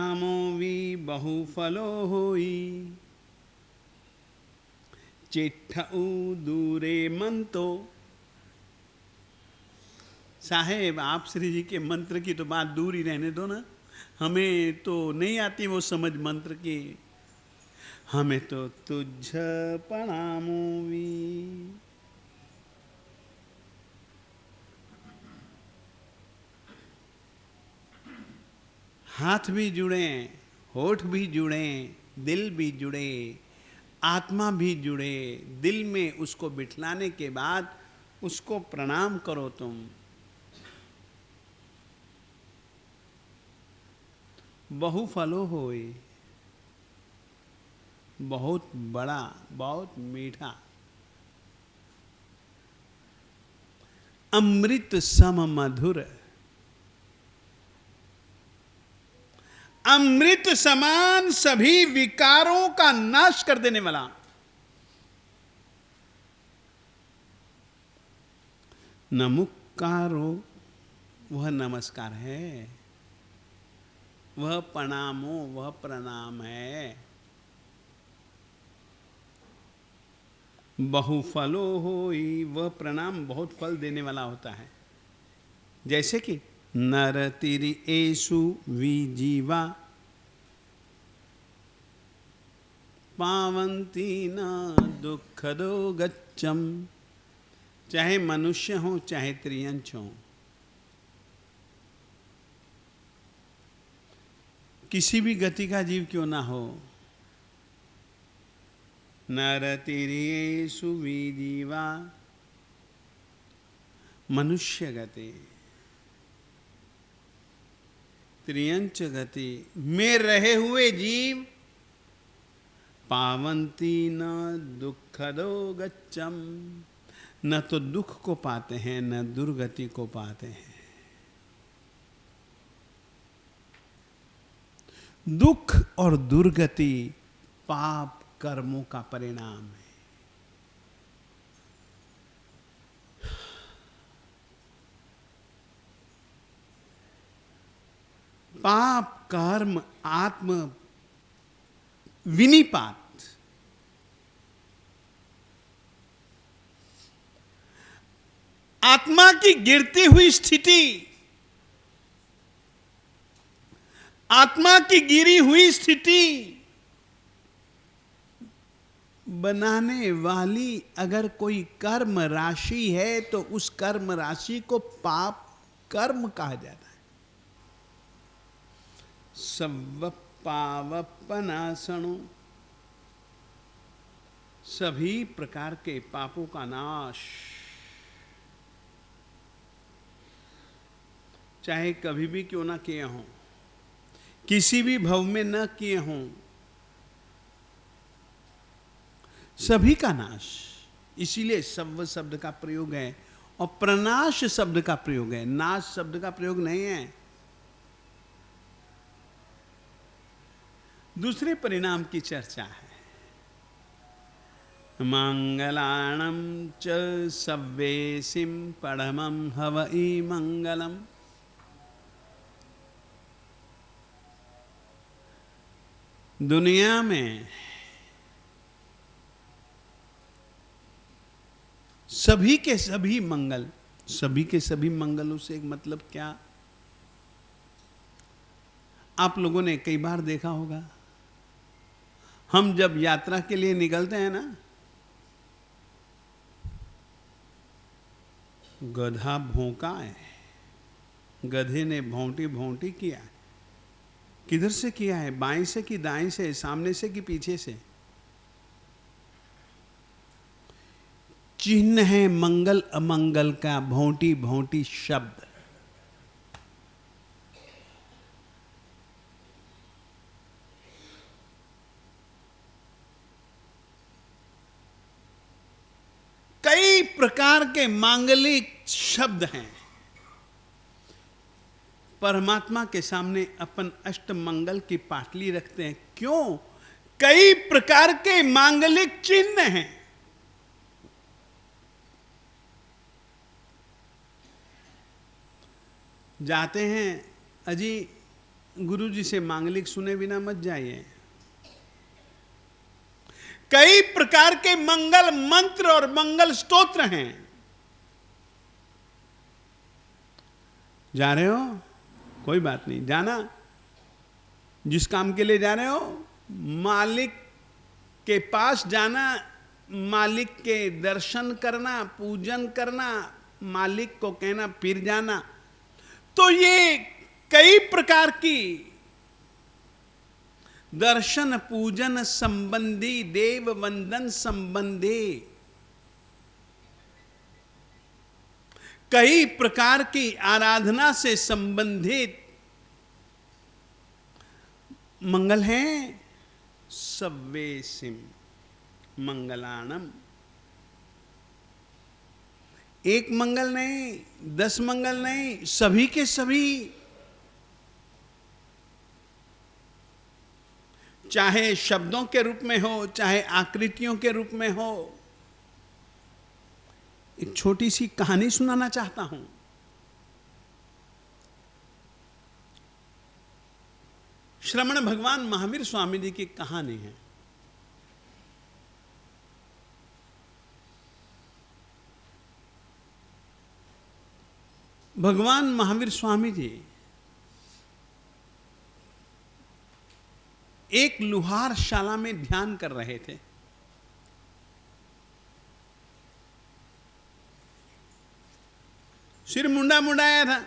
प्रणामो वि बहुफलो होई, चेठऊ दूरे मंतो। साहेब आप श्री जी के मंत्र की तो बात दूर ही रहने दो ना, हमें तो नहीं आती वो समझ मंत्र की। हमें तो तुझ प्रणामो वि। हाथ भी जुड़े, होठ भी जुड़े, दिल भी जुड़े, आत्मा भी जुड़े, दिल में उसको बिठलाने के बाद उसको प्रणाम करो तुम। बहुफलो होए, बहुत बड़ा, बहुत मीठा, अमृत सम मधुर, अमृत समान सभी विकारों का नाश कर देने वाला। नमुक्कारो वह नमस्कार है, वह प्रणामो वह प्रणाम है। बहुफलो होई, वह प्रणाम बहुत फल देने वाला होता है। जैसे कि नर तिरि एषु विजीवा पावंती न दुखदो गच्छम। चाहे मनुष्य हो चाहे त्रियंच हो, किसी भी गति का जीव क्यों ना हो, नरतिरियेषु विजीवा, मनुष्य गति त्रियंच गति में रहे हुए जीव पावंती न दुखदो गच्छम, न तो दुख को पाते हैं न दुर्गति को पाते हैं। दुख और दुर्गति पाप कर्मों का परिणाम है। पाप कर्म आत्म विनिपात, आत्मा की गिरती हुई स्थिति, आत्मा की गिरी हुई स्थिति बनाने वाली अगर कोई कर्म राशि है तो उस कर्म राशि को पाप कर्म कहा जाता है। सब पावपनाशनो, सभी प्रकार के पापों का नाश। चाहे कभी भी क्यों ना किए हों, किसी भी भव में न किए हों, सभी का नाश। इसीलिए सव्व शब्द का प्रयोग है और प्रनाश शब्द का प्रयोग है, नाश शब्द का प्रयोग नहीं है। दूसरे परिणाम की चर्चा है। मंगलाणं च सव्वेसिं परमं हवई मंगलम। दुनिया में सभी के सभी मंगल, सभी के सभी मंगलों से एक मतलब क्या, आप लोगों ने कई बार देखा होगा, हम जब यात्रा के लिए निकलते हैं ना, गधा भौंका है, गधे ने भौंटी भौंटी किया है। किधर से किया है, बाएं से कि दाएं से, सामने से कि पीछे से? चिन्ह है मंगल अमंगल का, भौंटी भौंटी शब्द। कई प्रकार के मांगलिक शब्द हैं। परमात्मा के सामने अपन अष्ट मंगल की पाटली रखते हैं, क्यों? कई प्रकार के मांगलिक चिन्ह हैं। जाते हैं, अजी गुरु जी से मांगलिक सुने बिना मत जाइए। कई प्रकार के मंगल मंत्र और मंगल स्तोत्र हैं। जा रहे हो, कोई बात नहीं, जाना। जिस काम के लिए जा रहे हो, मालिक के पास जाना, मालिक के दर्शन करना, पूजन करना, मालिक को कहना फिर जाना। तो ये कई प्रकार की दर्शन पूजन संबंधी, देव वंदन संबंधी, कई प्रकार की आराधना से संबंधित मंगल हैं। सव्वेसिम मंगलानम। एक मंगल नहीं, 10 मंगल नहीं, सभी के सभी। चाहे शब्दों के रूप में हो, चाहे आकृतियों के रूप में हो। एक छोटी सी कहानी सुनाना चाहता हूं। श्रमण भगवान महावीर स्वामी जी की कहानी है। भगवान महावीर स्वामी जी एक लुहार शाला में ध्यान कर रहे थे। सिर मुंडा मुंडाया था,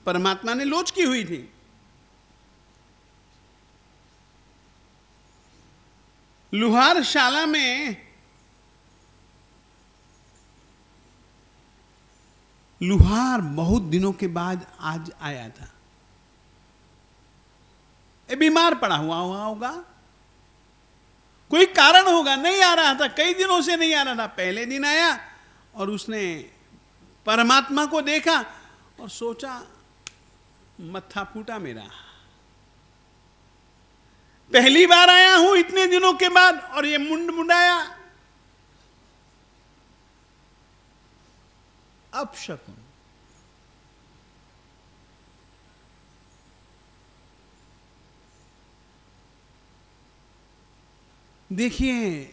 परमात्मा ने लोच की हुई थी। लुहार शाला में लुहार बहुत दिनों के बाद आज आया था। ये बीमार पड़ा हुआ होगा, कोई कारण होगा, नहीं आ रहा था, कई दिनों से नहीं आ रहा था। पहले दिन आया और उसने परमात्मा को देखा और सोचा मत्था फूटा मेरा। पहली बार आया हूं इतने दिनों के बाद और ये मुंड मुंडाया। अपशकुन। देखिए,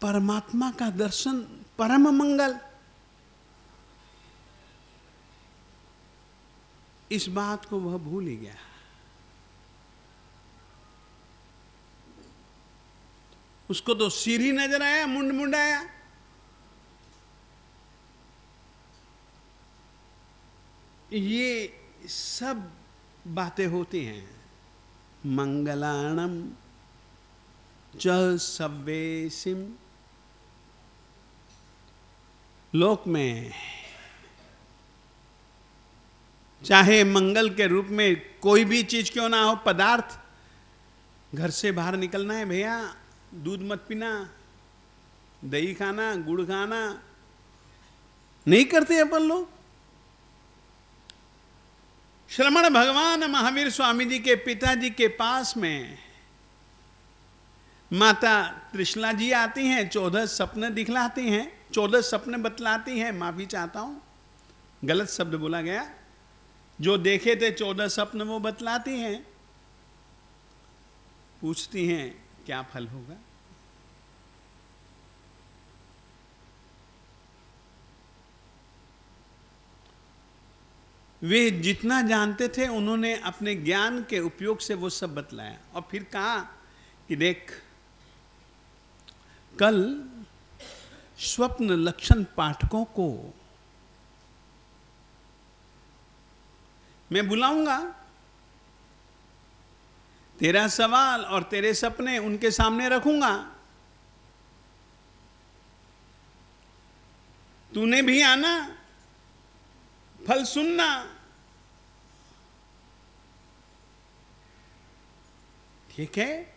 परमात्मा का दर्शन परम मंगल। इस बात को वह भूल ही गया। उसको तो सिर ही नजर आया, मुंड मुंडाया। ये सब बातें होती हैं। मंगलाणम च सव्वेसिम। लोक में चाहे मंगल के रूप में कोई भी चीज क्यों ना हो, पदार्थ, घर से बाहर निकलना है भैया, दूध मत पीना, दही खाना, गुड़ खाना, नहीं करते अपन लोग। श्रमण भगवान महावीर स्वामी जी के पिताजी के पास में माता त्रिशला जी आती हैं, 14 सपने दिखलाती हैं, 14 सपने बतलाती हैं। माफी चाहता हूं, गलत शब्द बोला गया। जो देखे थे 14 सपने वो बतलाती हैं। पूछती हैं क्या फल होगा। वे जितना जानते थे उन्होंने अपने ज्ञान के उपयोग से वो सब बतलाया और फिर कहा कि देख, कल स्वप्न लक्षण पाठकों को मैं बुलाऊंगा। तेरा सवाल और तेरे सपने उनके सामने रखूंगा। तूने भी आना, फल सुनना। ठीक है।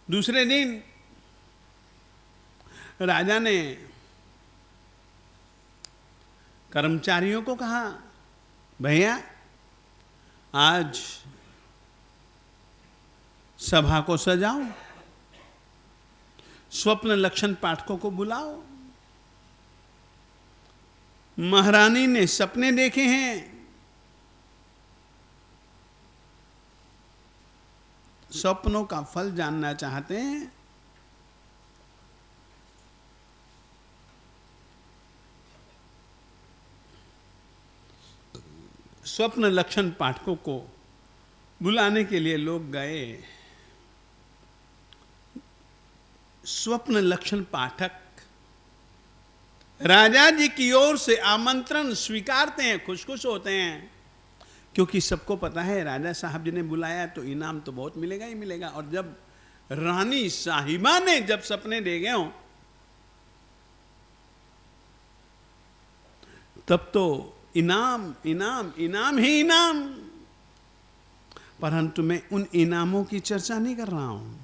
दूसरे दिन राजा ने कर्मचारियों को कहा, भैया आज सभा को सजाओ, स्वप्न लक्षण पाठकों को बुलाओ। महारानी ने सपने देखे हैं, स्वप्नों का फल जानना चाहते हैं। स्वप्न लक्षण पाठकों को बुलाने के लिए लोग गए। स्वप्न लक्षण पाठक राजा जी की ओर से आमंत्रण स्वीकारते हैं, खुश खुश होते हैं, क्योंकि सबको पता है राजा साहब जी ने बुलाया तो इनाम तो बहुत मिलेगा ही मिलेगा। और जब रानी साहिबा ने जब सपने देखे हो तब तो इनाम इनाम इनाम ही इनाम। परंतु मैं उन इनामों की चर्चा नहीं कर रहा हूं।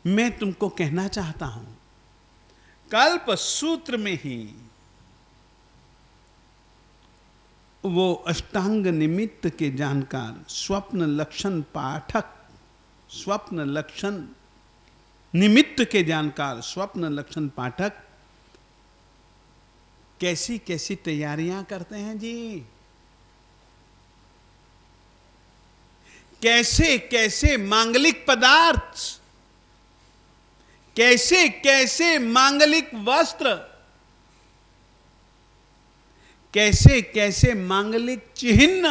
मैं तुमको कहना चाहता हूं, कल्प सूत्र में ही वो अष्टांग निमित्त के जानकार स्वप्न लक्षण पाठक, स्वप्न लक्षण निमित्त के जानकार स्वप्न लक्षण पाठक कैसी कैसी तैयारियां करते हैं जी, कैसे कैसे मांगलिक पदार्थ, कैसे कैसे मांगलिक वस्त्र, कैसे कैसे मांगलिक चिन्ह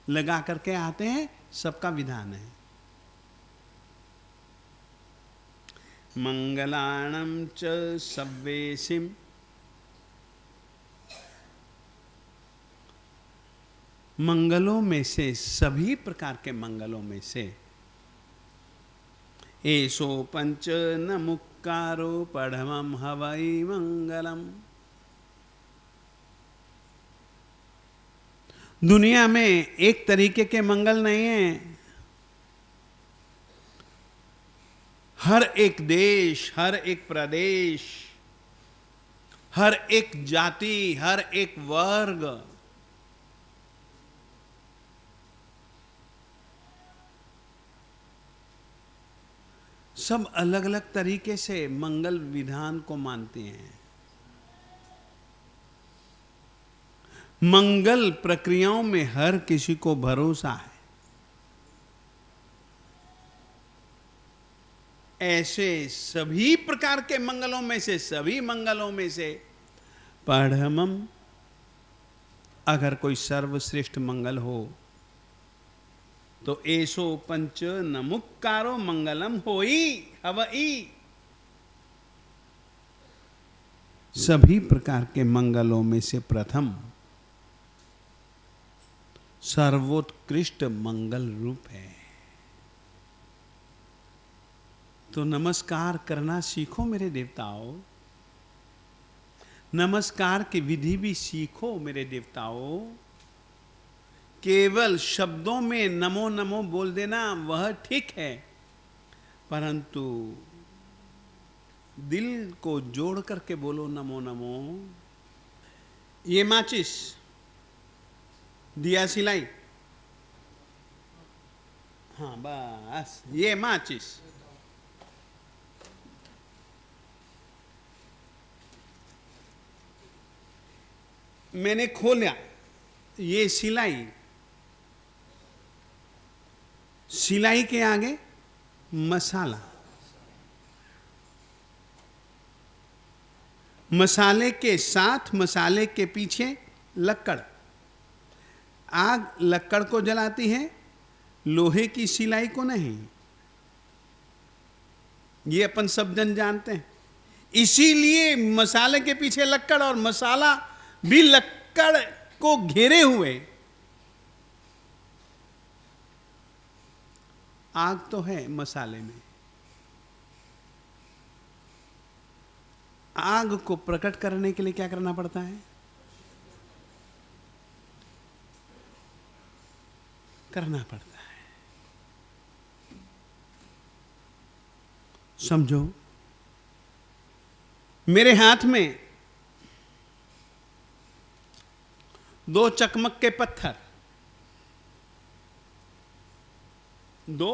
लगा करके आते हैं। सबका विधान है। मंगलाणं च सव्वेसिम मंगलों में से, सभी प्रकार के मंगलों में से, एसो पंच न मुक्कारो पढ़मम हवै मंगलम। दुनिया में एक तरीके के मंगल नहीं है। हर एक देश, हर एक प्रदेश, हर एक जाति, हर एक वर्ग सब अलग अलग तरीके से मंगल विधान को मानते हैं। मंगल प्रक्रियाओं में हर किसी को भरोसा है। ऐसे सभी प्रकार के मंगलों में से, सभी मंगलों में से परमम, अगर कोई सर्वश्रेष्ठ मंगल हो तो ऐसो पंच नमुक्कारो मंगलम होई हवई। सभी प्रकार के मंगलों में से प्रथम सर्वोत्कृष्ट मंगल रूप है। तो नमस्कार करना सीखो मेरे देवताओं, नमस्कार की विधि भी सीखो मेरे देवताओं। केवल शब्दों में नमो नमो बोल देना वह ठीक है, परंतु दिल को जोड़ करके बोलो नमो नमो। ये माचिस दिया सिलाई, हाँ बस ये माचिस, मैंने खोला, ये सिलाई, सिलाई के आगे मसाला, मसाले के साथ, मसाले के पीछे लक्कड़। आग लक्कड़ को जलाती है, लोहे की सिलाई को नहीं। ये अपन सब जन जानते हैं। इसीलिए मसाले के पीछे लक्कड़ और मसाला भी लक्कड़ को घेरे हुए। आग तो है मसाले में। आग को प्रकट करने के लिए क्या करना पड़ता है? करना पड़ता है। समझो, मेरे हाथ में दो चकमक के पत्थर, दो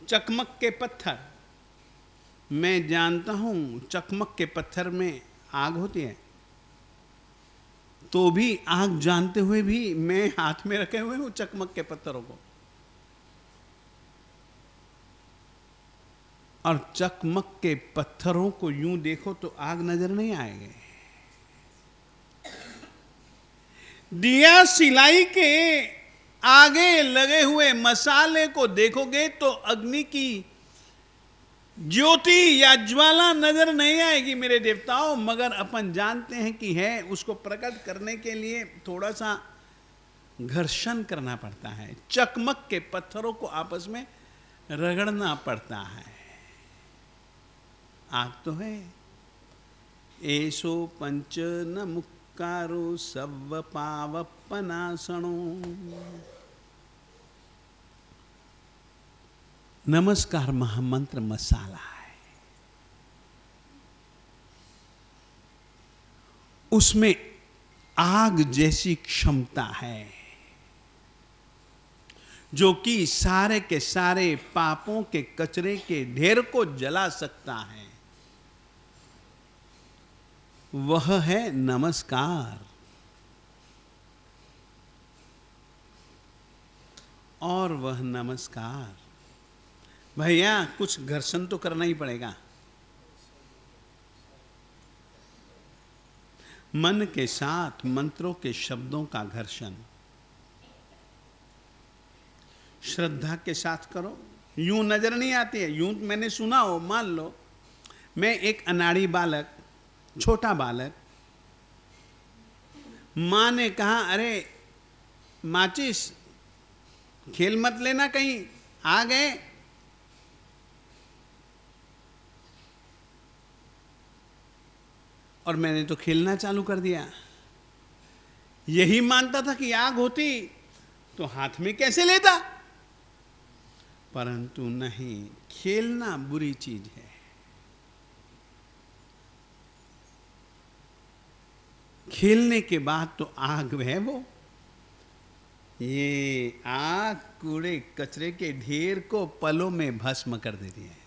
चकमक के पत्थर, मैं जानता हूं चकमक के पत्थर में आग होती है, तो भी आग जानते हुए भी मैं हाथ में रखे हुए हूं चकमक के पत्थरों को, और चकमक के पत्थरों को यूं देखो तो आग नजर नहीं आएगी। दिया सिलाई के आगे लगे हुए मसाले को देखोगे तो अग्नि की ज्योति या ज्वाला नजर नहीं आएगी मेरे देवताओं, मगर अपन जानते हैं कि है। उसको प्रकट करने के लिए थोड़ा सा घर्षण करना पड़ता है, चकमक के पत्थरों को आपस में रगड़ना पड़ता है। आग तो है। ऐसो पंच न मुक्कारो सव पावपनासणो। नमस्कार महामंत्र मसाला है, उसमें आग जैसी क्षमता है जो कि सारे के सारे पापों के कचरे के ढेर को जला सकता है। वह है नमस्कार। और वह नमस्कार भैया कुछ घर्षण तो करना ही पड़ेगा। मन के साथ मंत्रों के शब्दों का घर्षण श्रद्धा के साथ करो। यूं नजर नहीं आती है, यूं मैंने सुना हो, मान लो मैं एक अनाड़ी बालक, छोटा बालक, मां ने कहा अरे माचिस खेल मत लेना कहीं, आ गए। और मैंने तो खेलना चालू कर दिया। यही मानता था कि आग होती तो हाथ में कैसे लेता, परंतु नहीं, खेलना बुरी चीज है। खेलने के बाद तो आग है वो। ये आग कूड़े कचरे के ढेर को पलों में भस्म कर देती है।